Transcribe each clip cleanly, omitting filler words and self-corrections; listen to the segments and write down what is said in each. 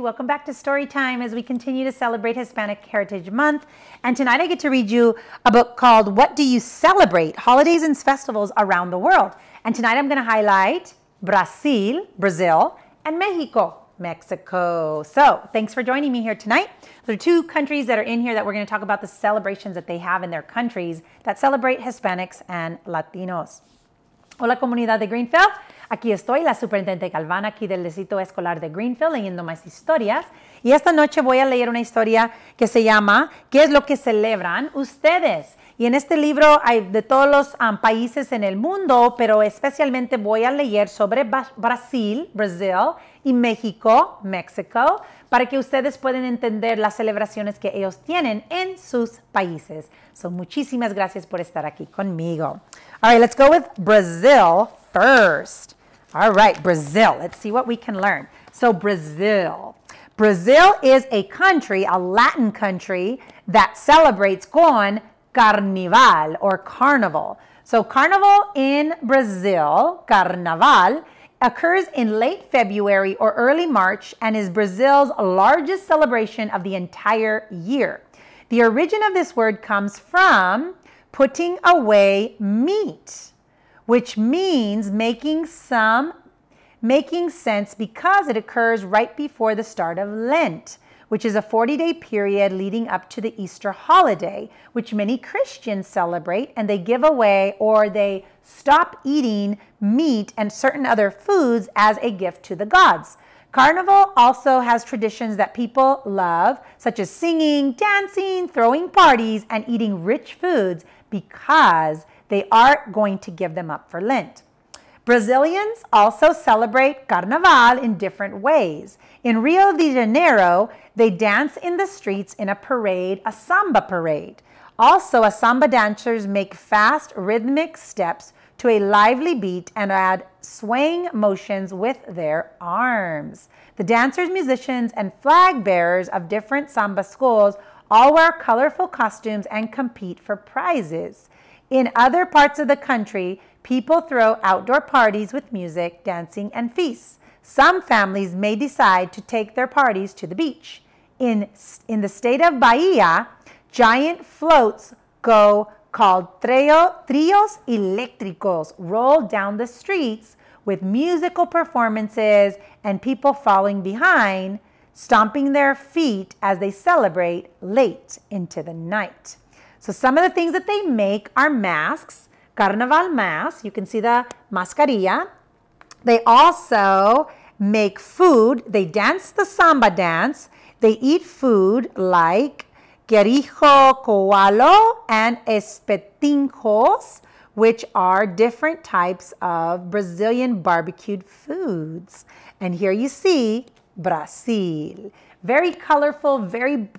Welcome back to Story Time as we continue to celebrate Hispanic Heritage Month. And tonight I get to read you a book called What Do You Celebrate? Holidays and Festivals Around the World. And tonight I'm going to highlight Brazil, and Mexico. So thanks for joining me here tonight. There are two countries that are in here that we're going to talk about the celebrations that they have in their countries that celebrate Hispanics and Latinos. Hola, comunidad de Greenfield. Aquí estoy, la Superintendente Galvan, aquí del Distrito Escolar de Greenfield, leyendo más historias. Y esta noche voy a leer una historia que se llama ¿Qué es lo que celebran ustedes? Y en este libro hay de todos los países en el mundo, pero especialmente voy a leer sobre Brasil y México, para que ustedes puedan entender las celebraciones que ellos tienen en sus países. So, muchísimas gracias por estar aquí conmigo. All right, let's go with Brazil first. All right, Brazil. Let's see what we can learn. So, Brazil is a country, a Latin country, that celebrates con Carnival or Carnival. So Carnival in Brazil, Carnaval, occurs in late February or early March and is Brazil's largest celebration of the entire year. The origin of this word comes from putting away meat, which means making sense because it occurs right before the start of Lent, which is a 40-day period leading up to the Easter holiday, which many Christians celebrate, and they give away or they stop eating meat and certain other foods as a gift to the gods. Carnival also has traditions that people love, such as singing, dancing, throwing parties, and eating rich foods because they are going to give them up for Lent. Brazilians also celebrate Carnaval in different ways. In Rio de Janeiro, they dance in the streets in a parade, a samba parade. Also, samba dancers make fast rhythmic steps to a lively beat and add swaying motions with their arms. The dancers, musicians, and flag bearers of different samba schools all wear colorful costumes and compete for prizes. In other parts of the country, people throw outdoor parties with music, dancing, and feasts. Some families may decide to take their parties to the beach. In the state of Bahia, giant floats called trios eléctricos roll down the streets with musical performances and people following behind, stomping their feet as they celebrate late into the night. So some of the things that they make are masks, Carnaval mask. You can see the mascarilla. They also make food. They dance the samba dance. They eat food like querijo, coalo, and espetinhos, which are different types of Brazilian barbecued foods. And here you see Brazil. Very colorful, very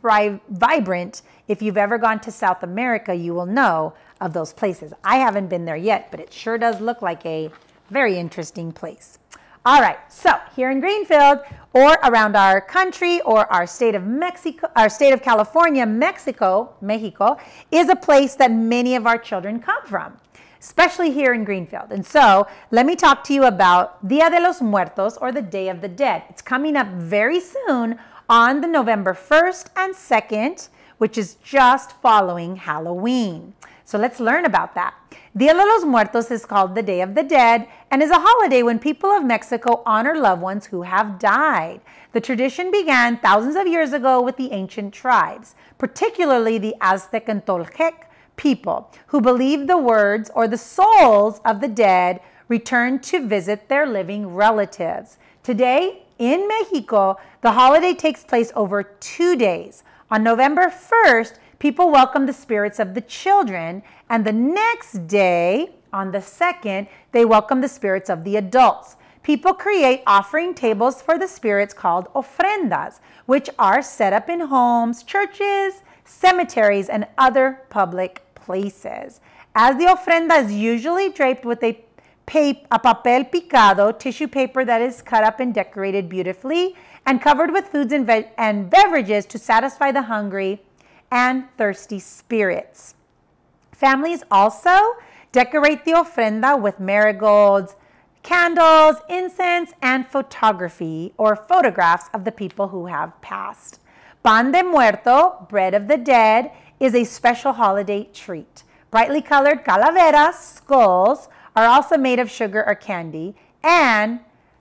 vibrant. If you've ever gone to South America, you will know of those places. I haven't been there yet, but it sure does look like a very interesting place. All right, so here in Greenfield or around our country or our state of Mexico, our state of California, Mexico is a place that many of our children come from, especially here in Greenfield. And so let me talk to you about Dia de los Muertos, or the Day of the Dead. It's coming up very soon on the November 1st and 2nd, which is just following Halloween. So let's learn about that. Dia de los Muertos is called the Day of the Dead and is a holiday when people of Mexico honor loved ones who have died. The tradition began thousands of years ago with the ancient tribes, particularly the Aztec and Toltec people, who believed the words or the souls of the dead returned to visit their living relatives. Today, in Mexico, the holiday takes place over 2 days. On November 1st, people welcome the spirits of the children, and the next day, on the 2nd, they welcome the spirits of the adults. People create offering tables for the spirits called ofrendas, which are set up in homes, churches, cemeteries, and other public places. As the ofrenda is usually draped with a papel picado, tissue paper that is cut up and decorated beautifully, and covered with foods and beverages to satisfy the hungry and thirsty spirits. Families also decorate the ofrenda with marigolds, candles, incense, and photography or photographs of the people who have passed. Pan de Muerto, bread of the dead, is a special holiday treat. Brightly colored calaveras, skulls, are also made of sugar or candy, and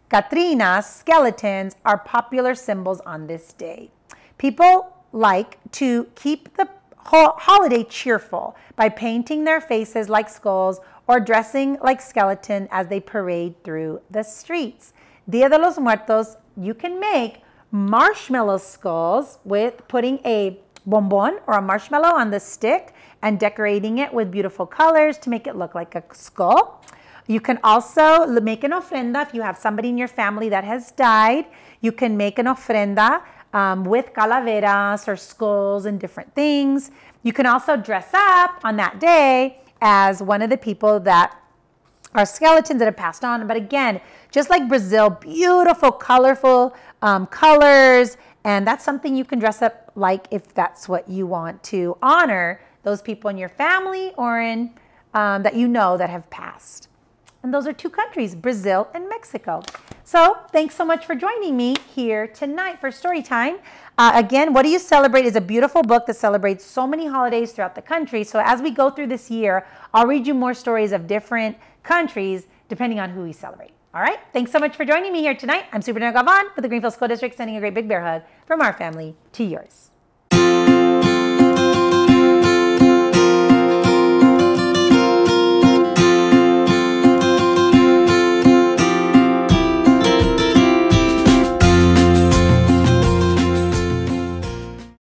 Catrinas, skeletons, are popular symbols on this day. People like to keep the holiday cheerful by painting their faces like skulls or dressing like skeleton as they parade through the streets. Dia de los Muertos, you can make marshmallow skulls with putting a bonbon or a marshmallow on the stick and decorating it with beautiful colors to make it look like a skull. You can also make an ofrenda if you have somebody in your family that has died. You can make an ofrenda with calaveras or skulls and different things. You can also dress up on that day as one of the people that are skeletons that have passed on. But again, just like Brazil, beautiful, colorful colors. And that's something you can dress up like if that's what you want to honor those people in your family or in that you know that have passed. And those are two countries, Brazil and Mexico. So thanks so much for joining me here tonight for story time. Again, What Do You Celebrate is a beautiful book that celebrates so many holidays throughout the country. So as we go through this year, I'll read you more stories of different countries depending on who we celebrate. All right, thanks so much for joining me here tonight. I'm Superintendent Galvan with the Greenfield School District, sending a great big bear hug from our family to yours.